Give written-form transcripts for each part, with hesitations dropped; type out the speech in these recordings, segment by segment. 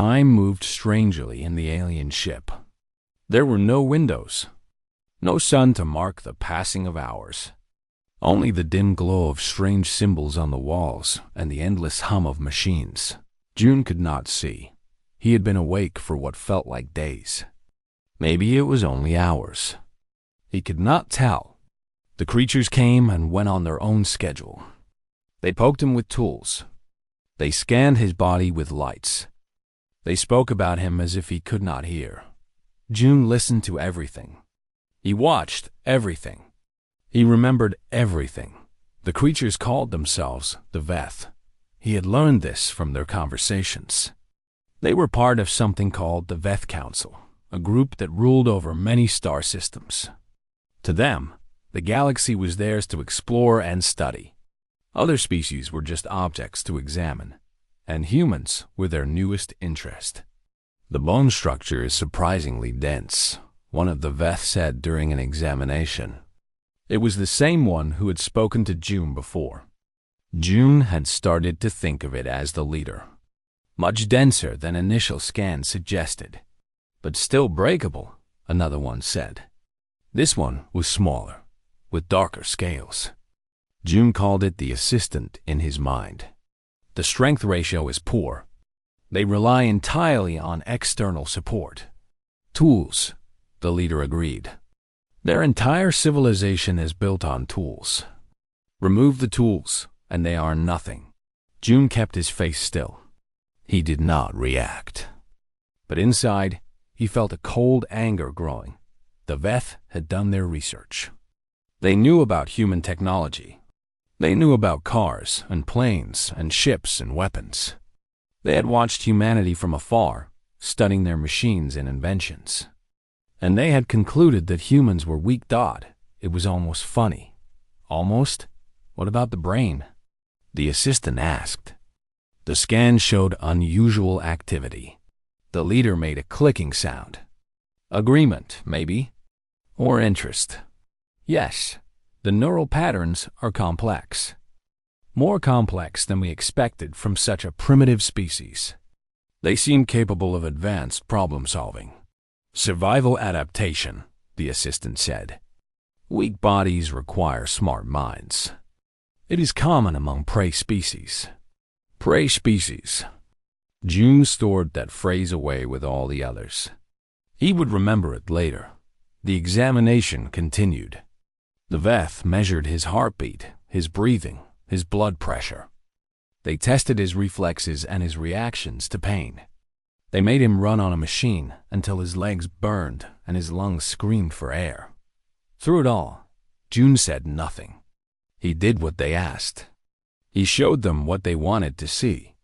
Time moved strangely in the alien ship. There were no windows, no sun to mark the passing of hours. Only the dim glow of strange symbols on the walls and the endless hum of machines. June could not see. He had been awake for what felt like days. Maybe it was only hours. He could not tell. The creatures came and went on their own schedule. They poked him with tools. They scanned his body with lights. They spoke about him as if he could not hear. June listened to everything. He watched everything. He remembered everything. The creatures called themselves the Veth. He had learned this from their conversations. They were part of something called the Veth Council, a group that ruled over many star systems. To them, the galaxy was theirs to explore and study. Other species were just objects to examine, and humans were their newest interest. The bone structure is surprisingly dense, one of the Veth said during an examination. It was the same one who had spoken to June before. June had started to think of it as the leader. Much denser than initial scans suggested, but still breakable, another one said. This one was smaller, with darker scales. June called it the assistant in his mind. The strength ratio is poor. They rely entirely on external support. Tools, the leader agreed. Their entire civilization is built on tools. Remove the tools, and they are nothing. June kept his face still. He did not react. But inside, he felt a cold anger growing. The Veth had done their research. They knew about human technology. They knew about cars and planes and ships and weapons. They had watched humanity from afar, studying their machines and inventions. And they had concluded that humans were weak-dot. It was almost funny. Almost? What about the brain? The assistant asked. The scan showed unusual activity. The leader made a clicking sound. Agreement, maybe? Or interest? Yes, the neural patterns are complex. More complex than we expected from such a primitive species. They seem capable of advanced problem-solving. Survival adaptation, the assistant said. Weak bodies require smart minds. It is common among prey species. Prey species. June stored that phrase away with all the others. He would remember it later. The examination continued. The Veth measured his heartbeat, his breathing, his blood pressure. They tested his reflexes and his reactions to pain. They made him run on a machine until his legs burned and his lungs screamed for air. Through it all, June said nothing. He did what they asked. He showed them what they wanted to see.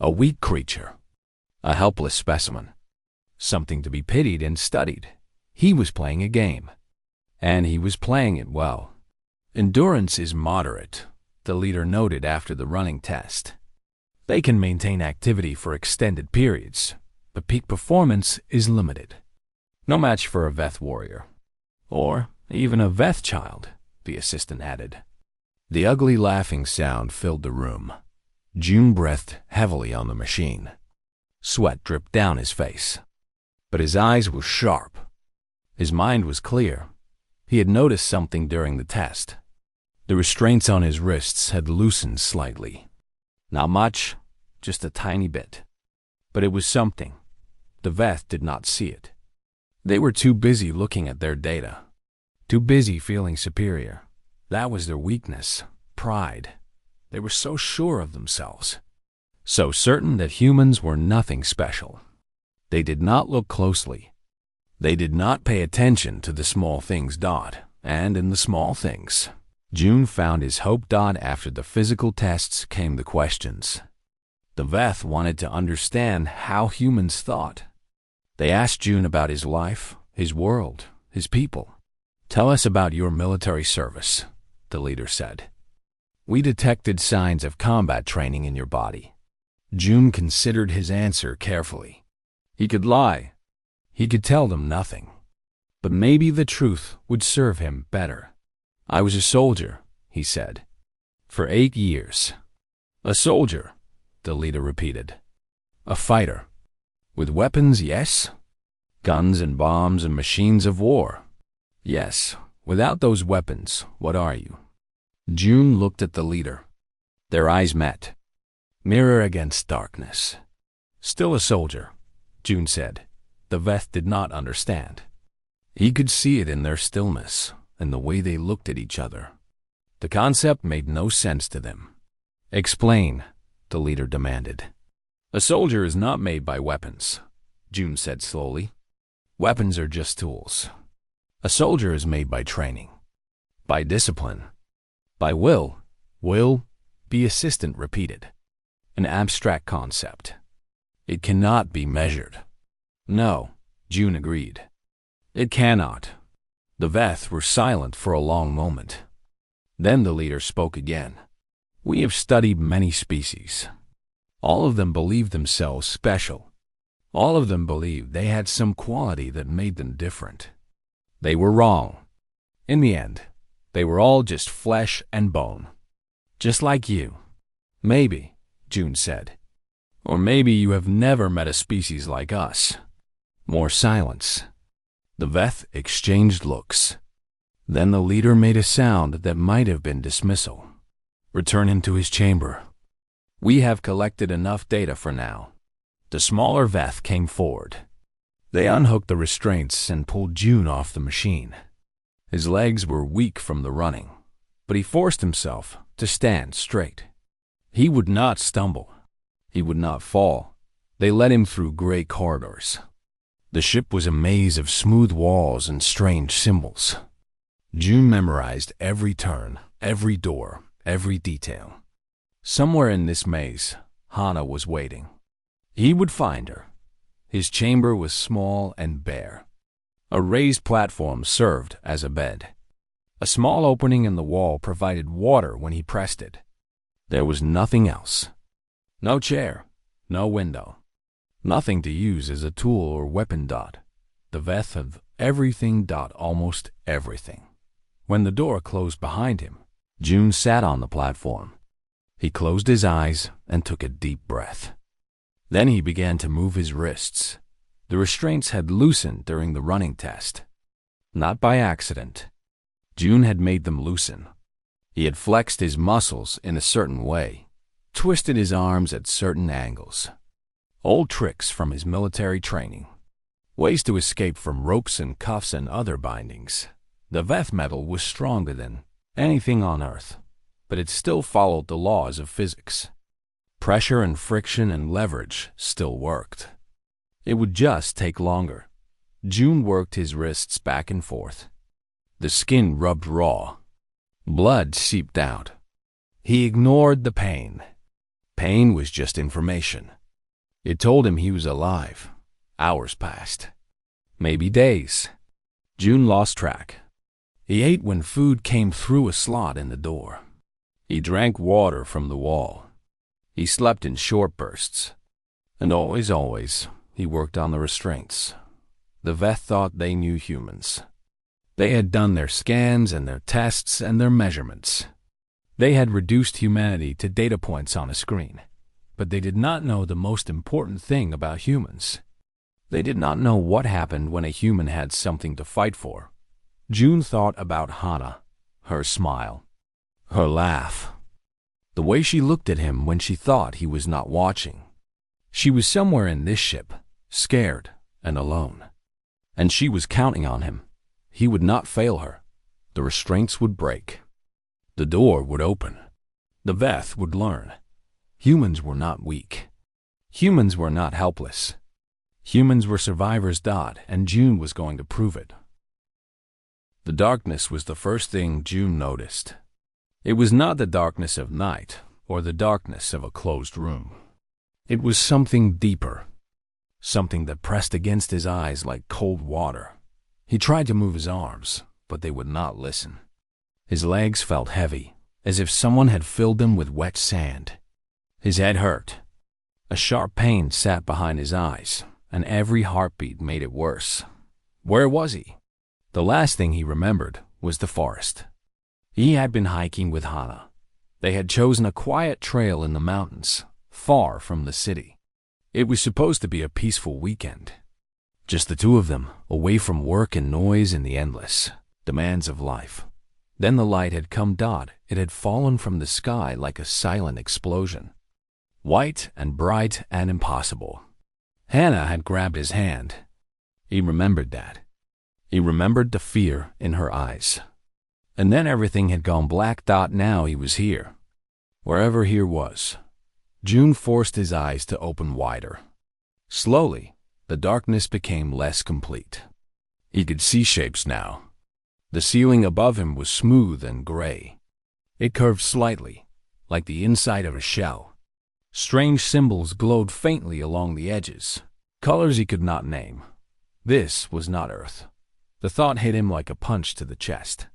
A weak creature. A helpless specimen. Something to be pitied and studied. He was playing a game. And he was playing it well. Endurance is moderate, the leader noted after the running test. They can maintain activity for extended periods, but peak performance is limited. No match for a Veth warrior. Or even a Veth child, the assistant added. The ugly laughing sound filled the room. June breathed heavily on the machine. Sweat dripped down his face. But his eyes were sharp. His mind was clear. He had noticed something during the test. The restraints on his wrists had loosened slightly. Not much, just a tiny bit. But it was something. The Veth did not see it. They were too busy looking at their data. Too busy feeling superior. That was their weakness, pride. They were so sure of themselves. So certain that humans were nothing special. They did not look closely. They did not pay attention to the small things. And in the small things, June found his hope. After the physical tests came the questions. The Veth wanted to understand how humans thought. They asked June about his life, his world, his people. Tell us about your military service, the leader said. We detected signs of combat training in your body. June considered his answer carefully. He could lie. He could tell them nothing. But maybe the truth would serve him better. I was a soldier, he said. For 8 years. A soldier, the leader repeated. A fighter. With weapons, yes. Guns and bombs and machines of war. Yes, without those weapons, what are you? June looked at the leader. Their eyes met. Mirror against darkness. Still a soldier, June said. The Veth did not understand. He could see it in their stillness and the way they looked at each other. The concept made no sense to them. Explain, the leader demanded. A soldier is not made by weapons, June said slowly. Weapons are just tools. A soldier is made by training, by discipline, by will. Will, be assistant repeated. An abstract concept. It cannot be measured. No, June agreed. It cannot. The Veth were silent for a long moment. Then the leader spoke again. We have studied many species. All of them believed themselves special. All of them believed they had some quality that made them different. They were wrong. In the end, they were all just flesh and bone. Just like you. Maybe, June said. Or maybe you have never met a species like us. More silence. The Veth exchanged looks. Then the leader made a sound that might have been dismissal. Return him to his chamber. We have collected enough data for now. The smaller Veth came forward. They unhooked the restraints and pulled June off the machine. His legs were weak from the running, but he forced himself to stand straight. He would not stumble. He would not fall. They led him through gray corridors. The ship was a maze of smooth walls and strange symbols. June memorized every turn, every door, every detail. Somewhere in this maze, Hana was waiting. He would find her. His chamber was small and bare. A raised platform served as a bed. A small opening in the wall provided water when he pressed it. There was nothing else. No chair, no window. Nothing to use as a tool or weapon. The Veth of everything. Almost everything. When the door closed behind him, June sat on the platform. He closed his eyes and took a deep breath. Then he began to move his wrists. The restraints had loosened during the running test. Not by accident. June had made them loosen. He had flexed his muscles in a certain way, twisted his arms at certain angles. Old tricks from his military training. Ways to escape from ropes and cuffs and other bindings. The Veth metal was stronger than anything on Earth, but it still followed the laws of physics. Pressure and friction and leverage still worked. It would just take longer. June worked his wrists back and forth. The skin rubbed raw. Blood seeped out. He ignored the pain. Pain was just information. It told him he was alive. Hours passed. Maybe days. June lost track. He ate when food came through a slot in the door. He drank water from the wall. He slept in short bursts. And always, he worked on the restraints. The Veth thought they knew humans. They had done their scans and their tests and their measurements. They had reduced humanity to data points on a screen. But they did not know the most important thing about humans. They did not know what happened when a human had something to fight for. June thought about Hana, her smile, her laugh, the way she looked at him when she thought he was not watching. She was somewhere in this ship, scared and alone. And she was counting on him. He would not fail her. The restraints would break. The door would open. The Veth would learn. Humans were not weak. Humans were not helpless. Humans were survivors. And June was going to prove it. The darkness was the first thing June noticed. It was not the darkness of night or the darkness of a closed room. It was something deeper, something that pressed against his eyes like cold water. He tried to move his arms, but they would not listen. His legs felt heavy, as if someone had filled them with wet sand. His head hurt. A sharp pain sat behind his eyes, and every heartbeat made it worse. Where was he? The last thing he remembered was the forest. He had been hiking with Hana. They had chosen a quiet trail in the mountains, far from the city. It was supposed to be a peaceful weekend. Just the two of them, away from work and noise and the endless demands of life. Then the light had come. It had fallen from the sky like a silent explosion. White and bright and impossible. Hannah had grabbed his hand. He remembered that. He remembered the fear in her eyes. And then everything had gone black. Now he was here. Wherever here was. June forced his eyes to open wider. Slowly, the darkness became less complete. He could see shapes now. The ceiling above him was smooth and gray. It curved slightly, like the inside of a shell. Strange symbols glowed faintly along the edges, colors he could not name. This was not Earth. The thought hit him like a punch to the chest.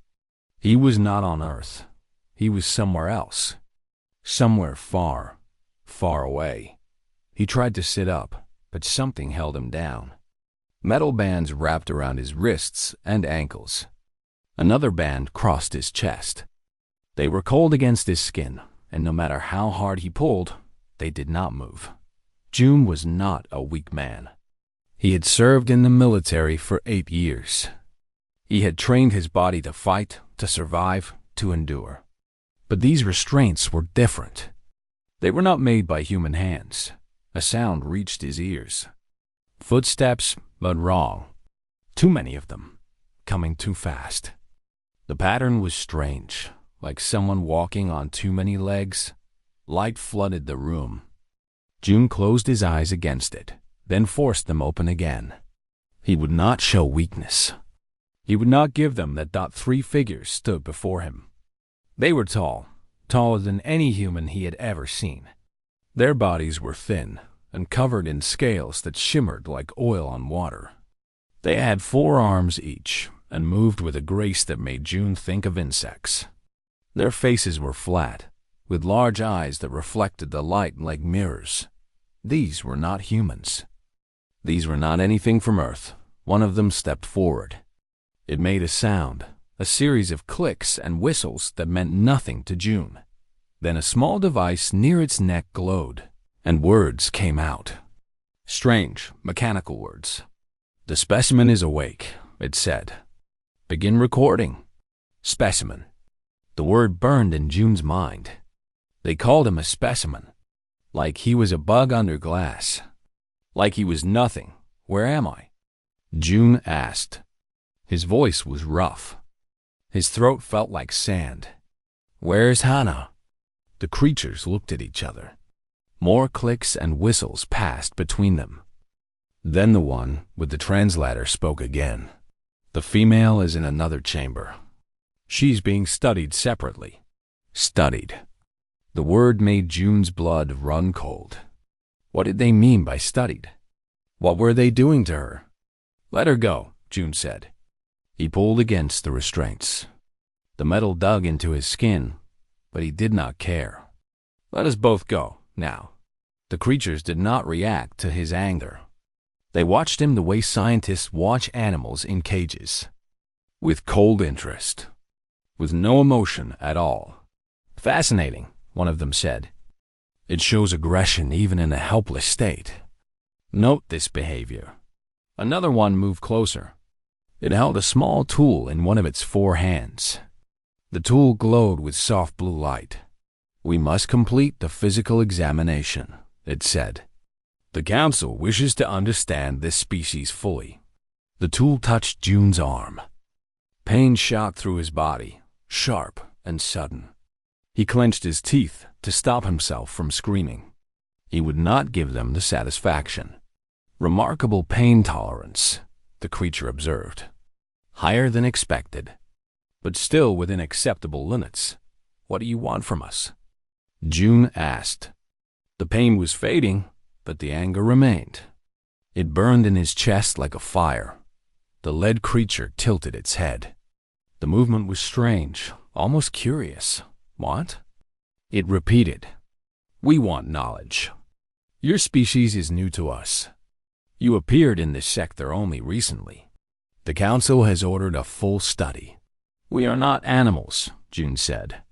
He was not on Earth. He was somewhere else. Somewhere far, far away. He tried to sit up, but something held him down. Metal bands wrapped around his wrists and ankles. Another band crossed his chest. They were cold against his skin, and no matter how hard he pulled, they did not move. June was not a weak man. He had served in the military for 8 years. He had trained his body to fight, to survive, to endure. But these restraints were different. They were not made by human hands. A sound reached his ears. Footsteps, but wrong. Too many of them, coming too fast. The pattern was strange, like someone walking on too many legs. Light flooded the room. June closed his eyes against it, then forced them open again. He would not show weakness. He would not give them that. 3 figures stood before him. They were tall, taller than any human he had ever seen. Their bodies were thin and covered in scales that shimmered like oil on water. They had 4 arms each and moved with a grace that made June think of insects. Their faces were flat, with large eyes that reflected the light like mirrors. These were not humans. These were not anything from Earth. One of them stepped forward. It made a sound, a series of clicks and whistles that meant nothing to June. Then a small device near its neck glowed, and words came out. Strange, mechanical words. "The specimen is awake," it said. "Begin recording." Specimen. The word burned in June's mind. They called him a specimen, like he was a bug under glass. Like he was nothing. "Where am I?" June asked. His voice was rough. His throat felt like sand. "Where's Hannah?" The creatures looked at each other. More clicks and whistles passed between them. Then the one with the translator spoke again. "The female is in another chamber. She's being studied separately." Studied. The word made June's blood run cold. What did they mean by studied? What were they doing to her? "Let her go," June said. He pulled against the restraints. The metal dug into his skin, but he did not care. "Let us both go, now." The creatures did not react to his anger. They watched him the way scientists watch animals in cages, with cold interest, with no emotion at all. "Fascinating," one of them said. "It shows aggression even in a helpless state. Note this behavior." Another one moved closer. It held a small tool in one of its 4 hands. The tool glowed with soft blue light. "We must complete the physical examination," it said. "The Council wishes to understand this species fully." The tool touched June's arm. Pain shot through his body, sharp and sudden. He clenched his teeth to stop himself from screaming. He would not give them the satisfaction. "Remarkable pain tolerance," the creature observed. "Higher than expected, but still within acceptable limits. What do you want from us?" June asked. The pain was fading, but the anger remained. It burned in his chest like a fire. The lead creature tilted its head. The movement was strange, almost curious. "What?" It repeated. "We want knowledge. Your species is new to us. You appeared in this sector only recently. The Council has ordered a full study." "We are not animals," June said.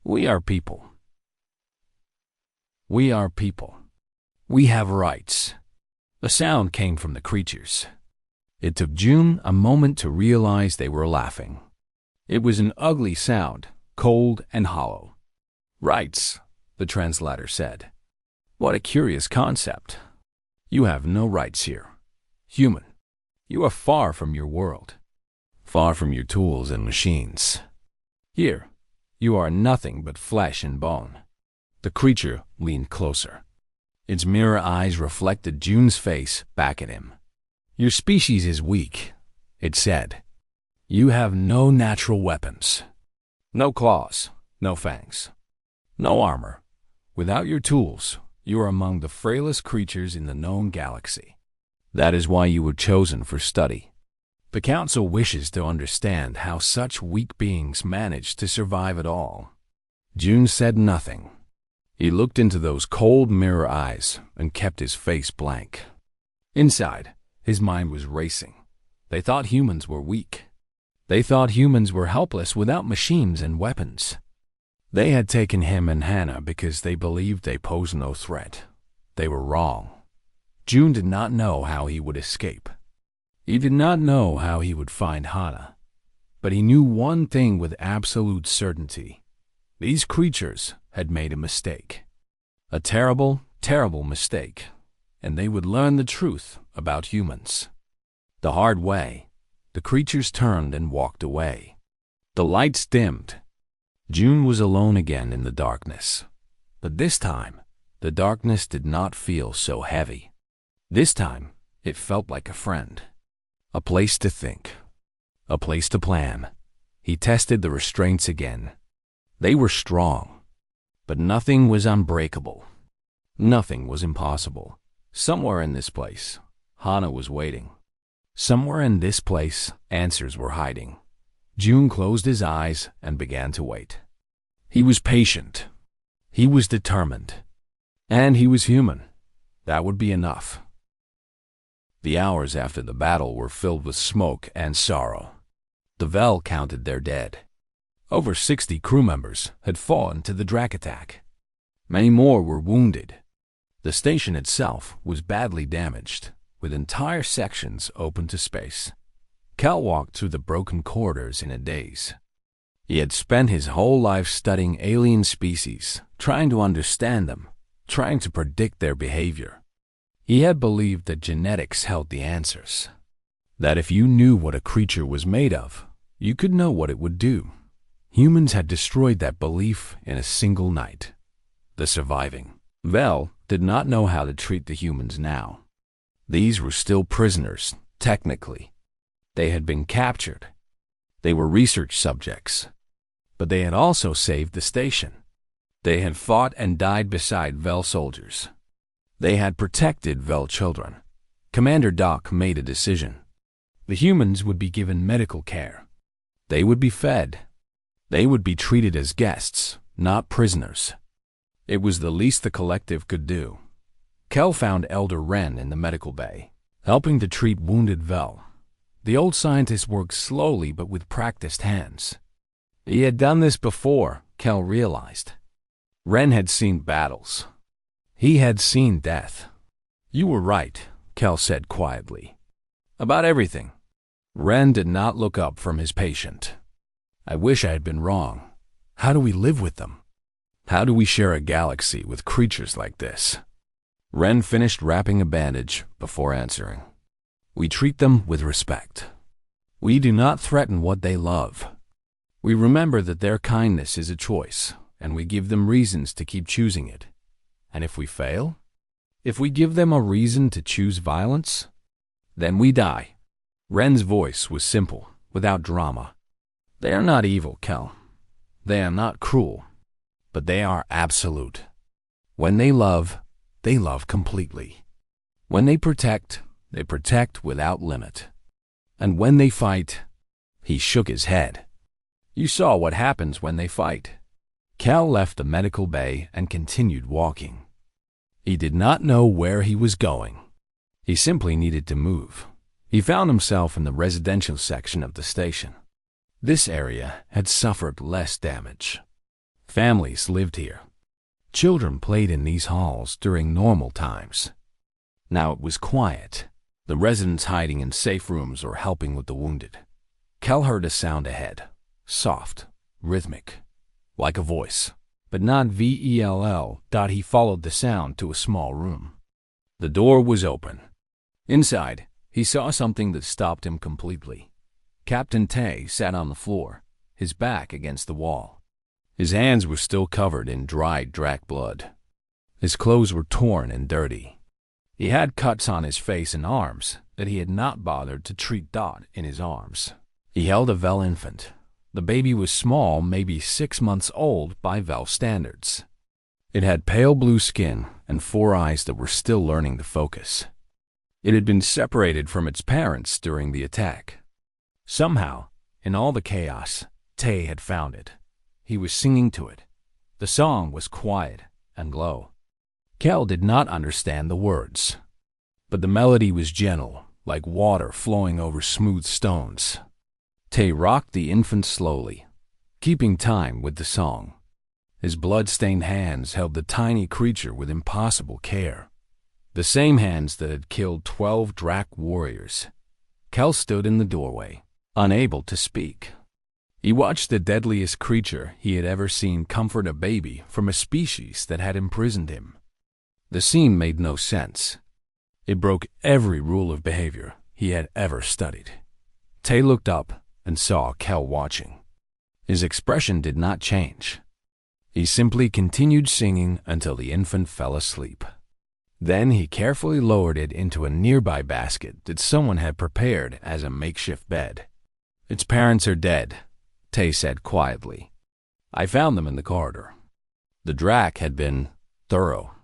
"We are people. We are people. We have rights." A sound came from the creatures. It took June a moment to realize they were laughing. It was an ugly sound, cold and hollow. "Rights," the translator said. "What a curious concept. You have no rights here. Human, you are far from your world, far from your tools and machines. Here, you are nothing but flesh and bone." The creature leaned closer. Its mirror eyes reflected June's face back at him. "Your species is weak," it said. "You have no natural weapons. No claws, no fangs, no armor. Without your tools, you are among the frailest creatures in the known galaxy. That is why you were chosen for study. The Council wishes to understand how such weak beings manage to survive at all." June said nothing. He looked into those cold mirror eyes and kept his face blank. Inside, his mind was racing. They thought humans were weak. They thought humans were helpless without machines and weapons. They had taken him and Hannah because they believed they posed no threat. They were wrong. June did not know how he would escape. He did not know how he would find Hannah. But he knew one thing with absolute certainty. These creatures had made a mistake. A terrible, terrible mistake. And they would learn the truth about humans. The hard way. The creatures turned and walked away. The lights dimmed. June was alone again in the darkness. But this time, the darkness did not feel so heavy. This time, it felt like a friend. A place to think. A place to plan. He tested the restraints again. They were strong. But nothing was unbreakable. Nothing was impossible. Somewhere in this place, Hannah was waiting. Somewhere in this place, answers were hiding. June closed his eyes and began to wait. He was patient. He was determined. And he was human. That would be enough. The hours after the battle were filled with smoke and sorrow. The Vel counted their dead. Over 60 crew members had fallen to the Drac attack. Many more were wounded. The station itself was badly damaged, with entire sections open to space. Cal walked through the broken corridors in a daze. He had spent his whole life studying alien species, trying to understand them, trying to predict their behavior. He had believed that genetics held the answers. That if you knew what a creature was made of, you could know what it would do. Humans had destroyed that belief in a single night. The surviving Vel did not know how to treat the humans now. These were still prisoners, technically. They had been captured. They were research subjects. But they had also saved the station. They had fought and died beside Vel soldiers. They had protected Vel children. Commander Doc made a decision. The humans would be given medical care. They would be fed. They would be treated as guests, not prisoners. It was the least the collective could do. Kel found Elder Wren in the medical bay, helping to treat wounded Vel. The old scientist worked slowly but with practiced hands. He had done this before, Kel realized. Wren had seen battles. He had seen death. "You were right," Kel said quietly. "About everything." Wren did not look up from his patient. "I wish I had been wrong. How do we live with them? How do we share a galaxy with creatures like this?" Wren finished wrapping a bandage before answering. "We treat them with respect. We do not threaten what they love. We remember that their kindness is a choice, and we give them reasons to keep choosing it. And if we fail, if we give them a reason to choose violence, then we die." Wren's voice was simple, without drama. "They are not evil, Kel. They are not cruel. But they are absolute. When they love completely. When they protect without limit. And when they fight," he shook his head. "You saw what happens when they fight." Cal left the medical bay and continued walking. He did not know where he was going. He simply needed to move. He found himself in the residential section of the station. This area had suffered less damage. Families lived here. Children played in these halls during normal times. Now it was quiet, the residents hiding in safe rooms or helping with the wounded. Kel heard a sound ahead, soft, rhythmic, like a voice, but not VELL. He followed the sound to a small room. The door was open. Inside, he saw something that stopped him completely. Captain Tay sat on the floor, his back against the wall. His hands were still covered in dried drac blood. His clothes were torn and dirty. He had cuts on his face and arms that he had not bothered to treat. In his arms, he held a Vel infant. The baby was small, maybe 6 months old by Vel standards. It had pale blue skin and 4 eyes that were still learning to focus. It had been separated from its parents during the attack. Somehow, in all the chaos, Tay had found it. He was singing to it. The song was quiet and low. Kel did not understand the words, but the melody was gentle, like water flowing over smooth stones. Tay rocked the infant slowly, keeping time with the song. His blood-stained hands held the tiny creature with impossible care. The same hands that had killed 12 Drac warriors. Kel stood in the doorway, unable to speak. He watched the deadliest creature he had ever seen comfort a baby from a species that had imprisoned him. The scene made no sense. It broke every rule of behavior he had ever studied. Tay looked up and saw Kel watching. His expression did not change. He simply continued singing until the infant fell asleep. Then he carefully lowered it into a nearby basket that someone had prepared as a makeshift bed. "Its parents are dead," Tay said quietly. "I found them in the corridor." The Drac had been thorough.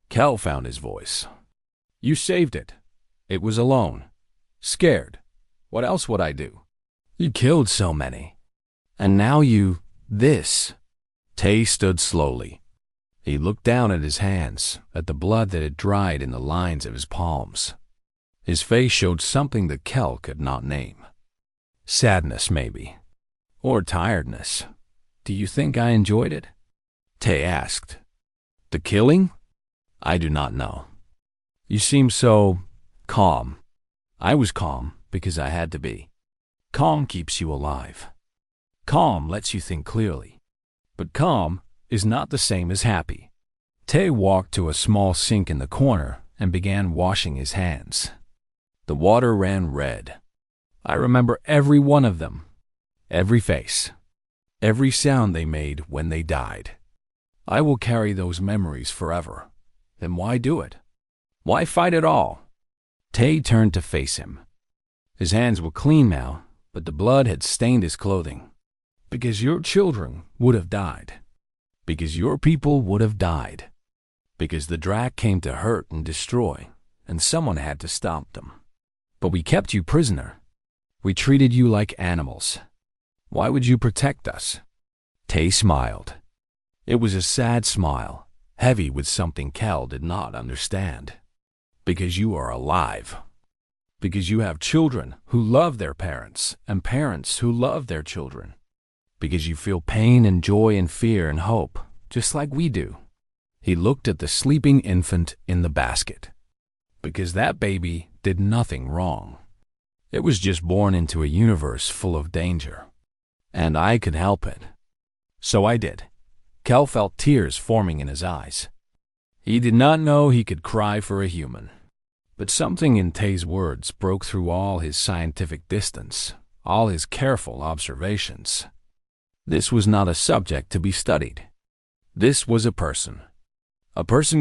Kel found his voice. "You saved it. It was alone. Scared. What else would I do? You killed so many. And now this." Tay stood slowly. He looked down at his hands, at the blood that had dried in the lines of his palms. His face showed something that Kel could not name. Sadness, maybe. Or tiredness. "Do you think I enjoyed it?" Tay asked. "The killing? I do not know. You seem so calm." "I was calm because I had to be. Calm keeps you alive. Calm lets you think clearly. But calm is not the same as happy." Tay walked to a small sink in the corner and began washing his hands. The water ran red. "I remember every one of them. Every face. Every sound they made when they died. I will carry those memories forever. Then why do it? Why fight at all?" Tay turned to face him. His hands were clean now, but the blood had stained his clothing. "Because your children would have died. Because your people would have died. Because the Drac came to hurt and destroy, and someone had to stop them. But we kept you prisoner. We treated you like animals. Why would you protect us?" Tay smiled. It was a sad smile, heavy with something Kel did not understand. "Because you are alive. Because you have children who love their parents and parents who love their children. Because you feel pain and joy and fear and hope, just like we do." He looked at the sleeping infant in the basket. "Because that baby did nothing wrong. It was just born into a universe full of danger. And I could help it. So I did." Kel felt tears forming in his eyes. He did not know he could cry for a human. But something in Tay's words broke through all his scientific distance, all his careful observations. This was not a subject to be studied. This was a person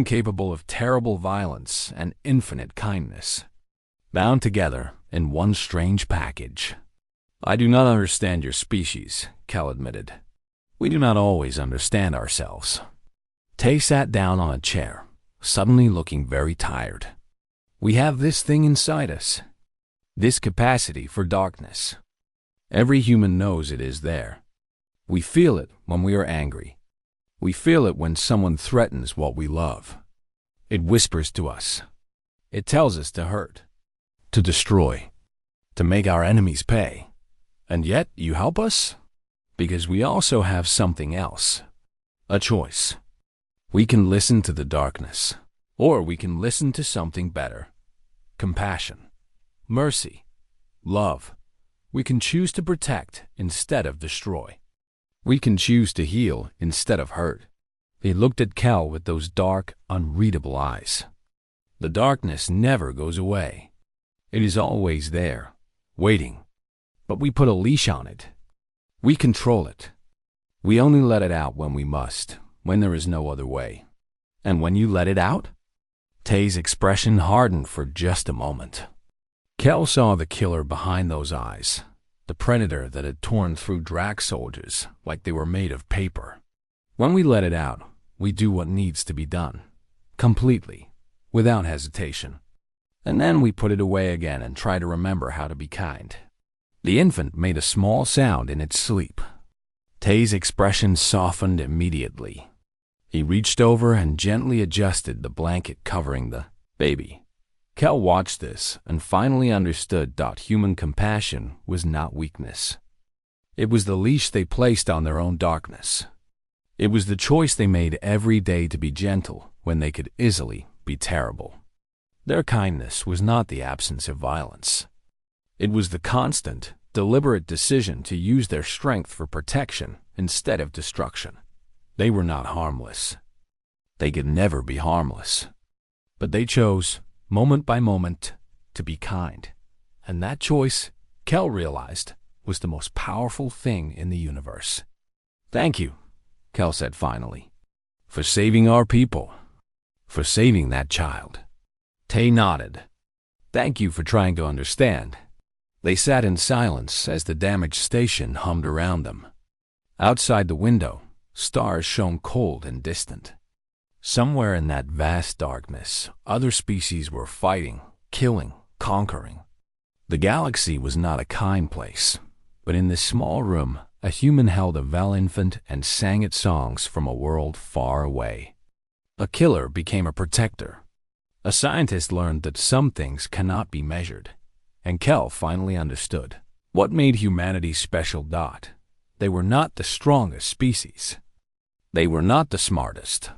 capable of terrible violence and infinite kindness, bound together in one strange package. "I do not understand your species," Kel admitted. "We do not always understand ourselves." Tay sat down on a chair, suddenly looking very tired. "We have this thing inside us, this capacity for darkness. Every human knows it is there. We feel it when we are angry. We feel it when someone threatens what we love. It whispers to us. It tells us to hurt, to destroy, to make our enemies pay. And yet you help us? Because we also have something else. A choice. We can listen to the darkness, or we can listen to something better. Compassion, mercy, love. We can choose to protect instead of destroy. We can choose to heal instead of hurt. He looked at Kel with those dark, unreadable eyes. The darkness never goes away. It is always there, waiting. But we put a leash on it. We control it. We only let it out when we must, when there is no other way. And when you let it out? Tay's expression hardened for just a moment. Kel saw the killer behind those eyes, the predator that had torn through Drac soldiers like they were made of paper. When we let it out, we do what needs to be done, completely, without hesitation. And then we put it away again and try to remember how to be kind. The infant made a small sound in its sleep. Tay's expression softened immediately. He reached over and gently adjusted the blanket covering the baby. Kel watched this and finally understood that human compassion was not weakness. It was the leash they placed on their own darkness. It was the choice they made every day to be gentle when they could easily be terrible. Their kindness was not the absence of violence. It was the constant, deliberate decision to use their strength for protection instead of destruction. They were not harmless. They could never be harmless. But they chose, moment by moment, to be kind. And that choice, Kel realized, was the most powerful thing in the universe. "Thank you," Kel said finally, "for saving our people, for saving that child." Tay nodded. "Thank you for trying to understand." They sat in silence as the damaged station hummed around them. Outside the window, stars shone cold and distant. Somewhere in that vast darkness, other species were fighting, killing, conquering. The galaxy was not a kind place, but in this small room, a human held a Vel infant and sang its songs from a world far away. A killer became a protector. A scientist learned that some things cannot be measured, and Kel finally understood what made humanity special. They were not the strongest species. They were not the smartest.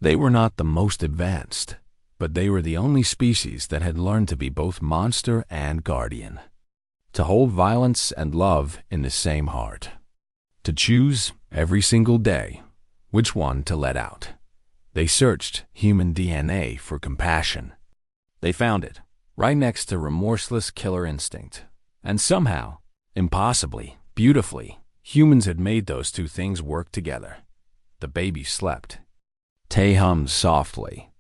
They were not the most advanced, but they were the only species that had learned to be both monster and guardian, to hold violence and love in the same heart, to choose every single day which one to let out. They searched human DNA for compassion. They found it, right next to remorseless killer instinct. And somehow, impossibly, beautifully, humans had made those two things work together. The baby slept. Tay hummed softly.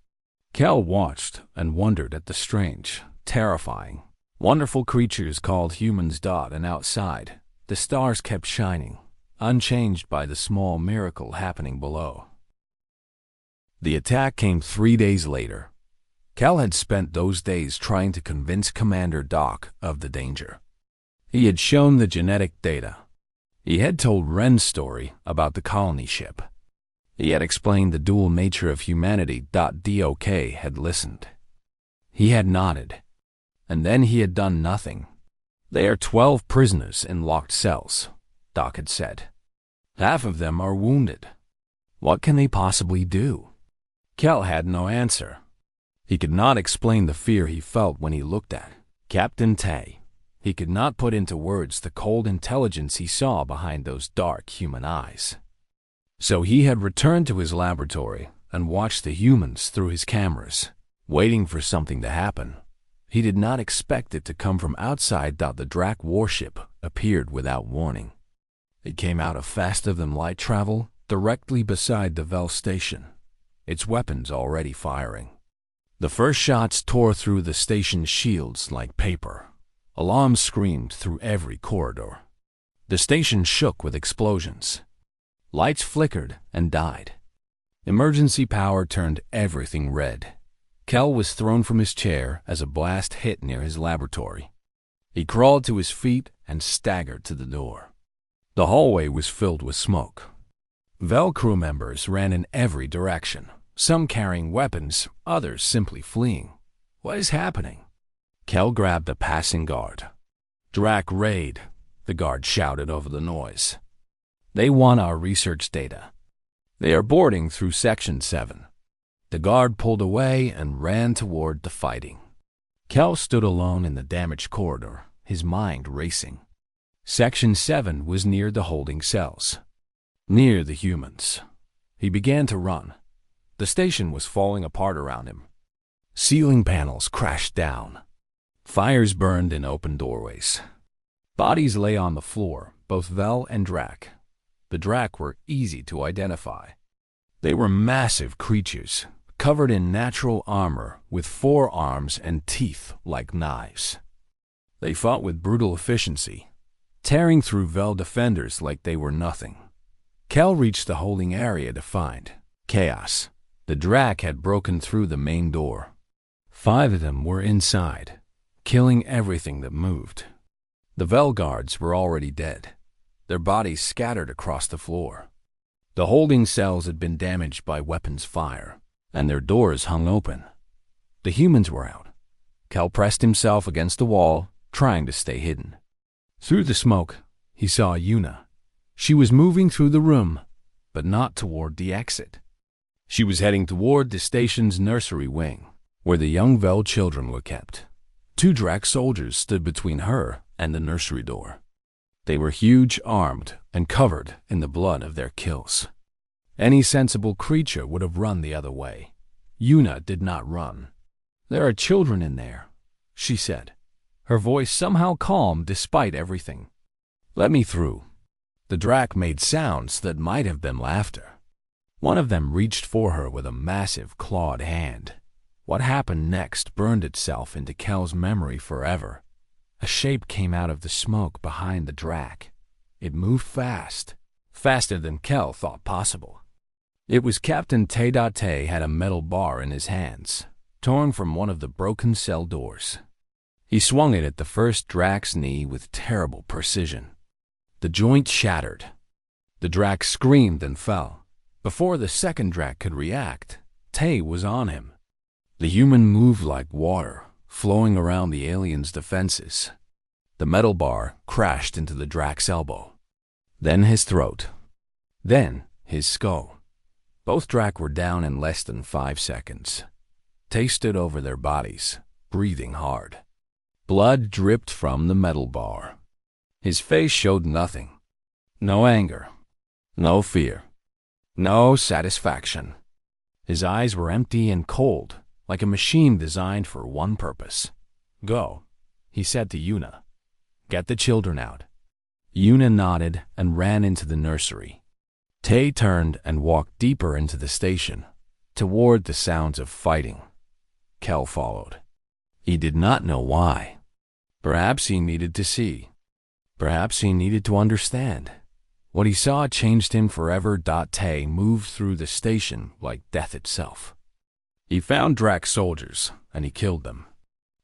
Kel watched and wondered at the strange, terrifying, wonderful creatures called humans. And outside, the stars kept shining, unchanged by the small miracle happening below. The attack came 3 days later. Kel had spent those days trying to convince Commander Doc of the danger. He had shown the genetic data. He had told Ren's story about the colony ship. He had explained the dual nature of humanity. Doc had listened. He had nodded. And then he had done nothing. "They are 12 prisoners in locked cells," Doc had said. "Half of them are wounded. What can they possibly do?" Kel had no answer. He could not explain the fear he felt when he looked at Captain Tay. He could not put into words the cold intelligence he saw behind those dark human eyes. So he had returned to his laboratory and watched the humans through his cameras, waiting for something to happen. He did not expect it to come from outside. The Drac warship appeared without warning. It came out of faster-than-light travel directly beside the Vel station, its weapons already firing. The first shots tore through the station's shields like paper. Alarms screamed through every corridor. The station shook with explosions. Lights flickered and died. Emergency power turned everything red. Kel was thrown from his chair as a blast hit near his laboratory. He crawled to his feet and staggered to the door. The hallway was filled with smoke. Vel crew members ran in every direction, some carrying weapons, others simply fleeing. "What is happening?" Kel grabbed a passing guard. "Drac raid," the guard shouted over the noise. "They want our research data." They are boarding through Section 7. The guard pulled away and ran toward the fighting. Kel stood alone in the damaged corridor, his mind racing. Section 7 was near the holding cells, near the humans. He began to run. The station was falling apart around him. Ceiling panels crashed down. Fires burned in open doorways. Bodies lay on the floor, both Vel and Drac. The Drac were easy to identify. They were massive creatures, covered in natural armor with 4 arms and teeth like knives. They fought with brutal efficiency, tearing through Vel defenders like they were nothing. Kel reached the holding area to find chaos. The Drac had broken through the main door. 5 of them were inside, killing everything that moved. The Vel guards were already dead, their bodies scattered across the floor. The holding cells had been damaged by weapons fire, and their doors hung open. The humans were out. Kel pressed himself against the wall, trying to stay hidden. Through the smoke, he saw Yuna. She was moving through the room, but not toward the exit. She was heading toward the station's nursery wing, where the young Vel children were kept. 2 Drac soldiers stood between her and the nursery door. They were huge, armed, and covered in the blood of their kills. Any sensible creature would have run the other way. Yuna did not run. "There are children in there," she said, her voice somehow calm despite everything. "Let me through." The Drac made sounds that might have been laughter. One of them reached for her with a massive clawed hand. What happened next burned itself into Kel's memory forever. A shape came out of the smoke behind the Drac. It moved fast, faster than Kel thought possible. It was Captain Tay had a metal bar in his hands, torn from one of the broken cell doors. He swung it at the first Drac's knee with terrible precision. The joint shattered. The Drac screamed and fell. Before the second Drac could react, Tay was on him. The human moved like water, flowing around the alien's defenses. The metal bar crashed into the Drac's elbow. Then his throat. Then his skull. Both Drac were down in less than 5 seconds. Tay stood over their bodies, breathing hard. Blood dripped from the metal bar. His face showed nothing. No anger. No fear. No satisfaction. His eyes were empty and cold, like a machine designed for one purpose. "Go," he said to Yuna. "Get the children out." Yuna nodded and ran into the nursery. Tay turned and walked deeper into the station, toward the sounds of fighting. Kel followed. He did not know why. Perhaps he needed to see. Perhaps he needed to understand. What he saw changed him forever. Tay moved through the station like death itself. He found Drac soldiers, and he killed them.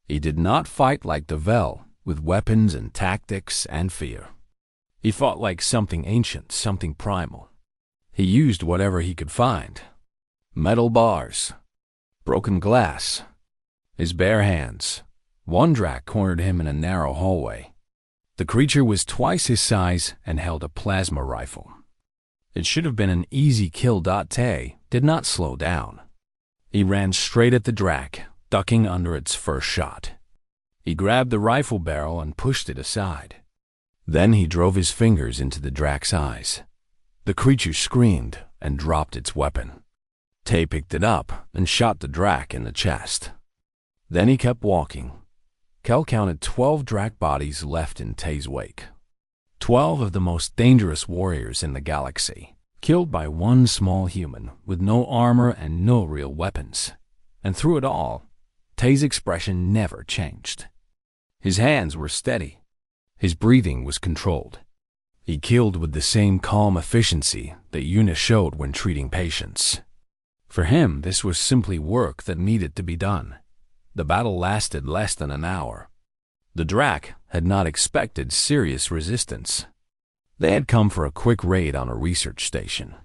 He did not fight like the Vel, with weapons and tactics and fear. He fought like something ancient, something primal. He used whatever he could find. Metal bars. Broken glass. His bare hands. One Drac cornered him in a narrow hallway. The creature was twice his size and held a plasma rifle. It should have been an easy kill. Tay did not slow down. He ran straight at the Drac, ducking under its first shot. He grabbed the rifle barrel and pushed it aside. Then he drove his fingers into the Drac's eyes. The creature screamed and dropped its weapon. Tay picked it up and shot the Drac in the chest. Then he kept walking. Kel counted 12 Drac bodies left in Tay's wake. 12 of the most dangerous warriors in the galaxy, killed by one small human with no armor and no real weapons. And through it all, Tay's expression never changed. His hands were steady. His breathing was controlled. He killed with the same calm efficiency that Yuna showed when treating patients. For him, this was simply work that needed to be done. The battle lasted less than an hour. The Drac had not expected serious resistance. They had come for a quick raid on a research station.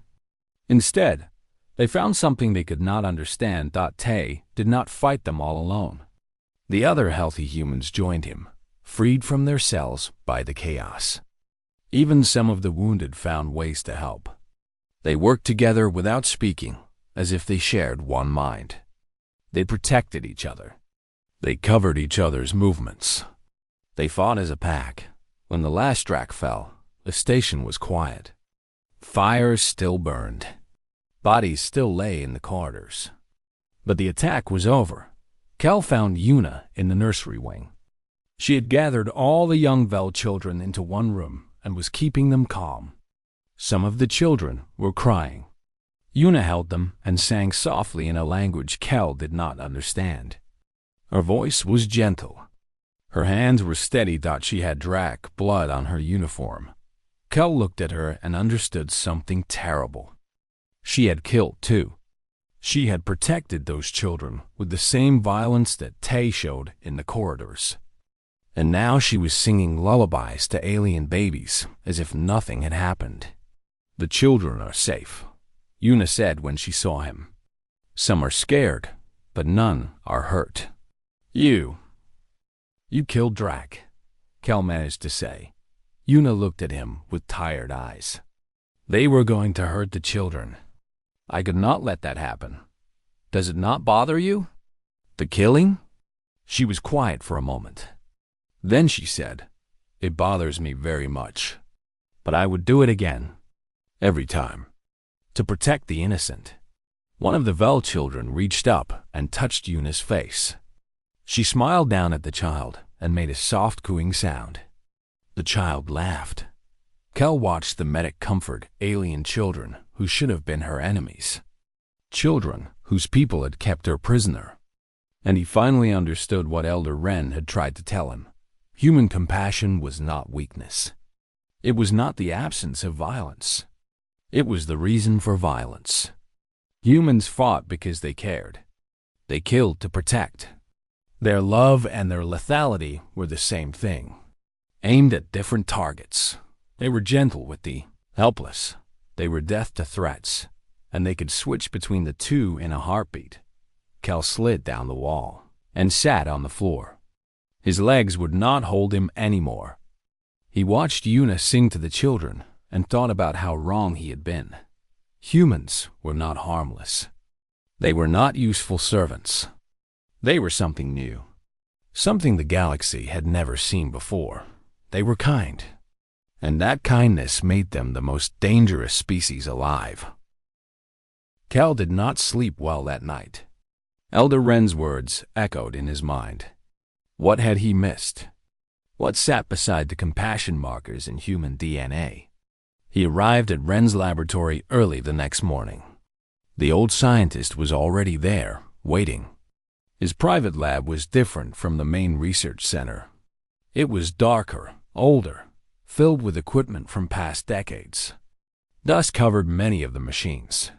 Instead, they found something they could not understand. Tay did not fight them all alone. The other healthy humans joined him, freed from their cells by the chaos. Even some of the wounded found ways to help. They worked together without speaking, as if they shared one mind. They protected each other. They covered each other's movements. They fought as a pack. When the last track fell, the station was quiet. Fires still burned. Bodies still lay in the corridors. But the attack was over. Kel found Una in the nursery wing. She had gathered all the young Vel children into one room and was keeping them calm. Some of the children were crying. Una held them and sang softly in a language Kel did not understand. Her voice was gentle. Her hands were steady. She had drac blood on her uniform. Kel looked at her and understood something terrible. She had killed too. She had protected those children with the same violence that Tay showed in the corridors. And now she was singing lullabies to alien babies as if nothing had happened. The children are safe, Una said when she saw him. Some are scared, but none are hurt. You killed Drac, Kel managed to say. Una looked at him with tired eyes. They were going to hurt the children. I could not let that happen. Does it not bother you? The killing? She was quiet for a moment. Then she said, It bothers me very much. But I would do it again. Every time. To protect the innocent. One of the Vel children reached up and touched Una's face. She smiled down at the child and made a soft cooing sound. The child laughed. Kel watched the medic comfort alien children who should have been her enemies. Children whose people had kept her prisoner. And he finally understood what Elder Wren had tried to tell him. Human compassion was not weakness. It was not the absence of violence. It was the reason for violence. Humans fought because they cared. They killed to protect. Their love and their lethality were the same thing, aimed at different targets. They were gentle with the helpless. They were deaf to threats, and they could switch between the two in a heartbeat. Kel slid down the wall and sat on the floor. His legs would not hold him anymore. He watched Una sing to the children and thought about how wrong he had been. Humans were not harmless. They were not useful servants. They were something new, something the galaxy had never seen before. They were kind, and that kindness made them the most dangerous species alive. Kel did not sleep well that night. Elder Wren's words echoed in his mind. What had he missed? What sat beside the compassion markers in human DNA? He arrived at Wren's laboratory early the next morning. The old scientist was already there, waiting. His private lab was different from the main research center. It was darker, older, filled with equipment from past decades. Dust covered many of the machines.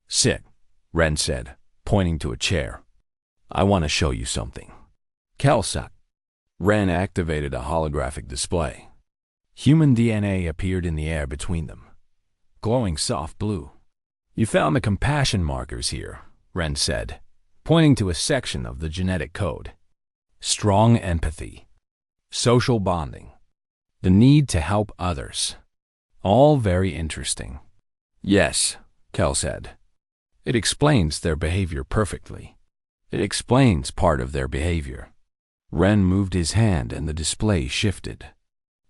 Sit, Wren said, pointing to a chair. I want to show you something. Kel sat. Wren activated a holographic display. Human DNA appeared in the air between them, glowing soft blue. You found the compassion markers here, Wren said, pointing to a section of the genetic code. Strong empathy, social bonding, the need to help others. All very interesting. Yes, Kel said. It explains their behavior perfectly. It explains part of their behavior. Wren moved his hand and the display shifted.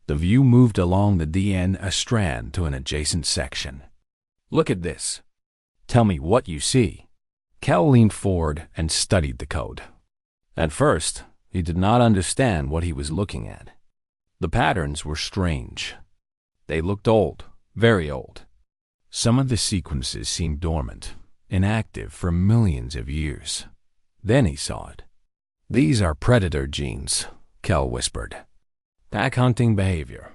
The view moved along the DNA strand to an adjacent section. Look at this. Tell me what you see. Kel leaned forward and studied the code. At first, he did not understand what he was looking at. The patterns were strange. They looked old, very old. Some of the sequences seemed dormant, inactive for millions of years. Then he saw it. These are predator genes, Kel whispered. Pack hunting behavior,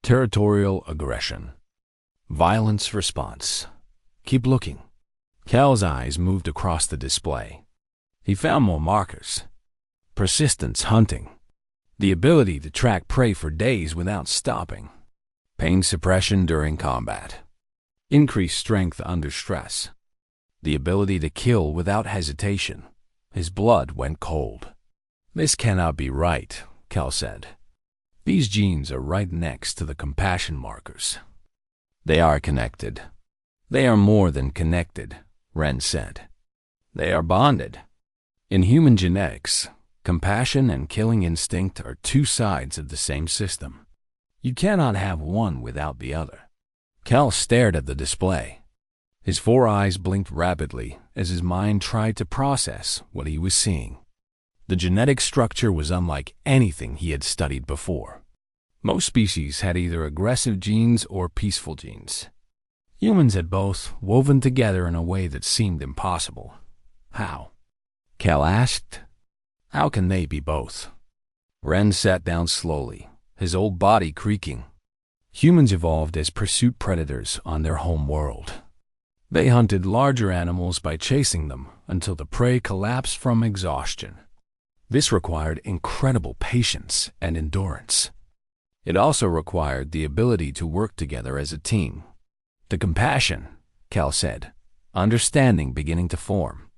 territorial aggression, violence response. Keep looking. Kel's eyes moved across the display. He found more markers. Persistence hunting, the ability to track prey for days without stopping. Pain suppression during combat, increased strength under stress, the ability to kill without hesitation. His blood went cold. This cannot be right, Kel said. These genes are right next to the compassion markers. They are connected. They are more than connected, Ren said. They are bonded. In human genetics, compassion and killing instinct are two sides of the same system. You cannot have one without the other. Cal stared at the display. His 4 eyes blinked rapidly as his mind tried to process what he was seeing. The genetic structure was unlike anything he had studied before. Most species had either aggressive genes or peaceful genes. Humans had both, woven together in a way that seemed impossible. How? Cal asked. How can they be both? Ren sat down slowly, his old body creaking. Humans evolved as pursuit predators on their home world. They hunted larger animals by chasing them until the prey collapsed from exhaustion. This required incredible patience and endurance. It also required the ability to work together as a team. The compassion, Cal said, understanding beginning to form.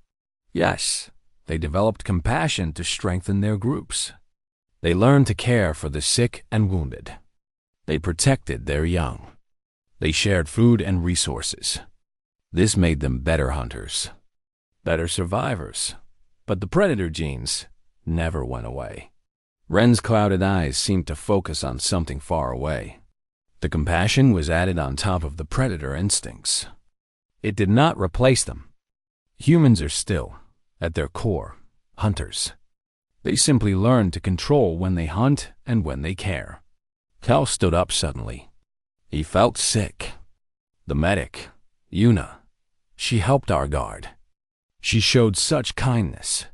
Yes, they developed compassion to strengthen their groups. They learned to care for the sick and wounded. They protected their young. They shared food and resources. This made them better hunters, better survivors. But the predator genes never went away. Ren's clouded eyes seemed to focus on something far away. The compassion was added on top of the predator instincts. It did not replace them. Humans are still, at their core, hunters. They simply learn to control when they hunt and when they care. Cal stood up suddenly. He felt sick. The medic, Yuna, she helped our guard. She showed such kindness.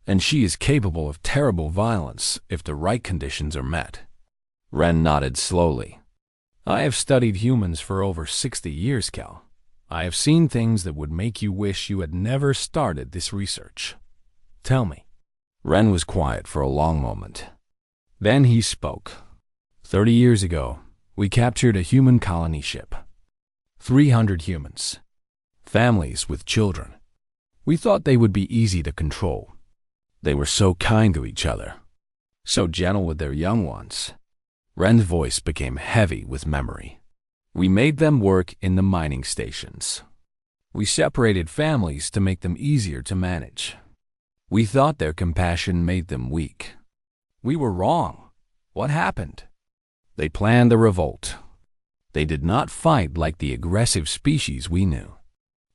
And she is capable of terrible violence if the right conditions are met. Ren nodded slowly. I have studied humans for over 60 years, Cal. I have seen things that would make you wish you had never started this research. Tell me. Ren was quiet for a long moment. Then he spoke. 30 years ago, we captured a human colony ship. 300 humans. Families with children. We thought they would be easy to control. They were so kind to each other, so gentle with their young ones. Ren's voice became heavy with memory. We made them work in the mining stations. We separated families to make them easier to manage. We thought their compassion made them weak. We were wrong. What happened? They planned a revolt. They did not fight like the aggressive species we knew.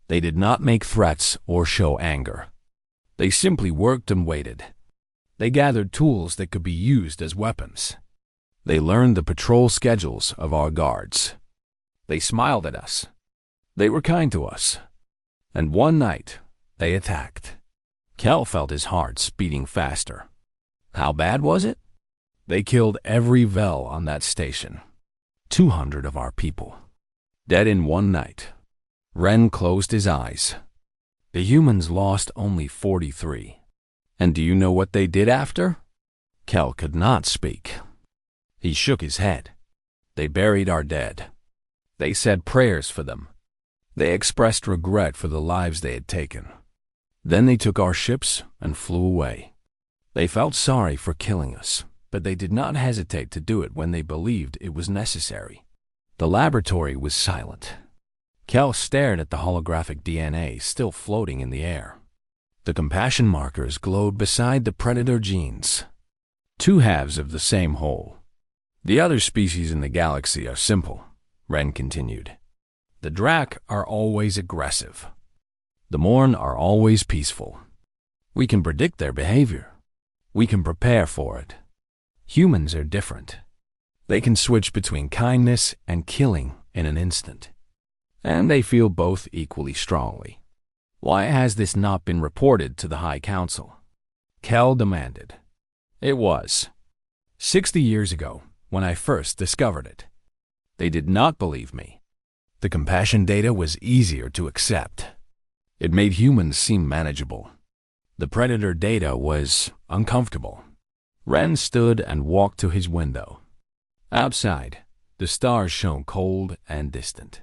They did not make threats or show anger. They simply worked and waited. They gathered tools that could be used as weapons. They learned the patrol schedules of our guards. They smiled at us. They were kind to us. And one night, they attacked. Cal felt his heart beating faster. How bad was it? They killed every Vel on that station. 200 of our people. Dead in one night. Ren closed his eyes. The humans lost only 43. And do you know what they did after? Cal could not speak. He shook his head. They buried our dead. They said prayers for them. They expressed regret for the lives they had taken. Then they took our ships and flew away. They felt sorry for killing us, but they did not hesitate to do it when they believed it was necessary. The laboratory was silent. Cal stared at the holographic DNA still floating in the air. The compassion markers glowed beside the predator genes. Two halves of the same whole. The other species in the galaxy are simple, Ren continued. The Drak are always aggressive. The Morn are always peaceful. We can predict their behavior. We can prepare for it. Humans are different. They can switch between kindness and killing in an instant. And they feel both equally strongly. Why has this not been reported to the High Council? Cal demanded. It was 60 years ago when I first discovered it. They did not believe me. The compassion data was easier to accept. It made humans seem manageable. The predator data was uncomfortable. Ren stood and walked to his window. Outside, the stars shone cold and distant.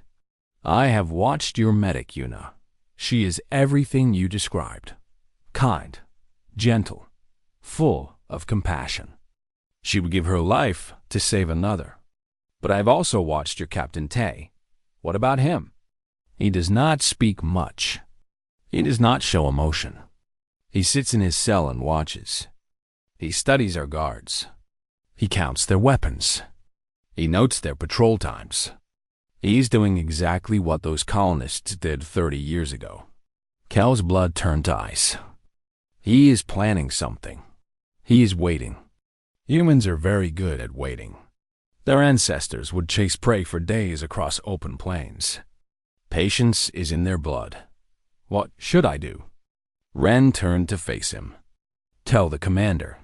I have watched your medic, Yuna. She is everything you described. Kind, gentle, full of compassion. She would give her life to save another. But I've also watched your Captain Tay. What about him? He does not speak much. He does not show emotion. He sits in his cell and watches. He studies our guards. He counts their weapons. He notes their patrol times. He's doing exactly what those colonists did 30 years ago. Cal's blood turned to ice. He is planning something. He is waiting. Humans are very good at waiting. Their ancestors would chase prey for days across open plains. Patience is in their blood. What should I do? Ren turned to face him. Tell the commander.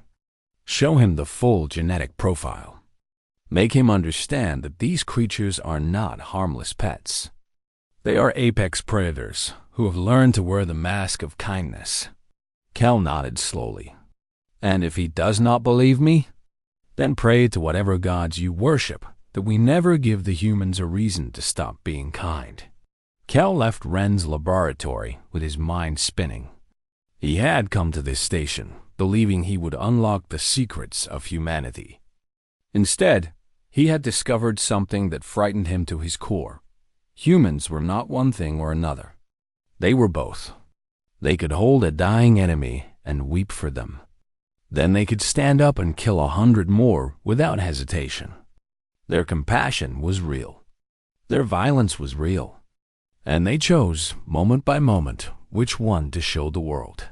Show him the full genetic profile. Make him understand that these creatures are not harmless pets. They are apex predators who have learned to wear the mask of kindness. Cal nodded slowly. And if he does not believe me, then pray to whatever gods you worship that we never give the humans a reason to stop being kind. Cal left Ren's laboratory with his mind spinning. He had come to this station believing he would unlock the secrets of humanity. Instead, he had discovered something that frightened him to his core. Humans were not one thing or another. They were both. They could hold a dying enemy and weep for them. Then they could stand up and kill 100 more without hesitation. Their compassion was real. Their violence was real. And they chose, moment by moment, which one to show the world.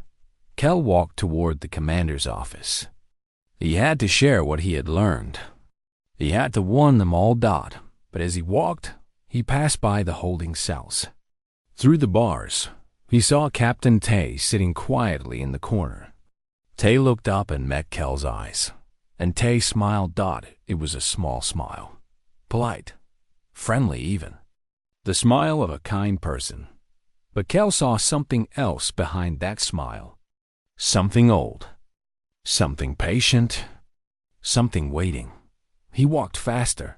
Cal walked toward the commander's office. He had to share what he had learned. He had to warn them all. But as he walked, he passed by the holding cells. Through the bars, he saw Captain Tay sitting quietly in the corner. Tay looked up and met Cal's eyes, and Tay smiled. It was a small smile. Polite. Friendly even. The smile of a kind person. But Cal saw something else behind that smile. Something old. Something patient. Something waiting. He walked faster.